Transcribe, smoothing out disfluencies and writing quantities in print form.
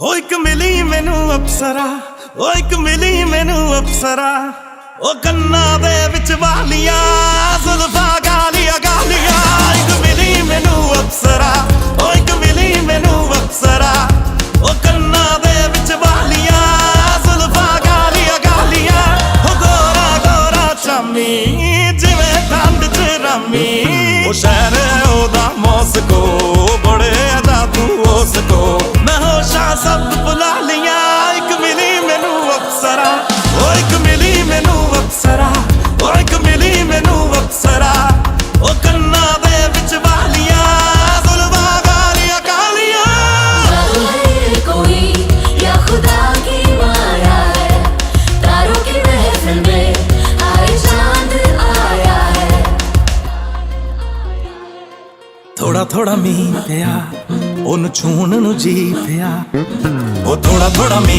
ओ एक मिली मैनू अप्सरा, ओ एक मिली मैनू अप्सरा, ओ कन्ना दे विच वालियां जुल्फां गालियां गालियां। एक मिली मैनू अप्सरा, ओ एक मिली मैनू अप्सरा, ओ कन्ना दे विच वालियां जुल्फां गालियां गालियां। ओ गोरा गोरा चामी जिवें ठंड च रामी, ओ शहर ओदा मॉस्को बड़े जादू उसको। मैं होशां सब भुला लिया, एक मिली मैनू अप्सरा, ओ एक मिली मैनू अप्सरा, ओ एक मिली मैनू अप्सरा, ओ कन्ना दे विच वालियां जुल्फां गालियां गालियां। जादू है कोई या खुदा की माया है, तारों की महफिल में आए चांद आया है। थोड़ा थोड़ा मीं पिया, ओनू छूण नू जी पिया, ओ थोड़ा थोड़ा मीं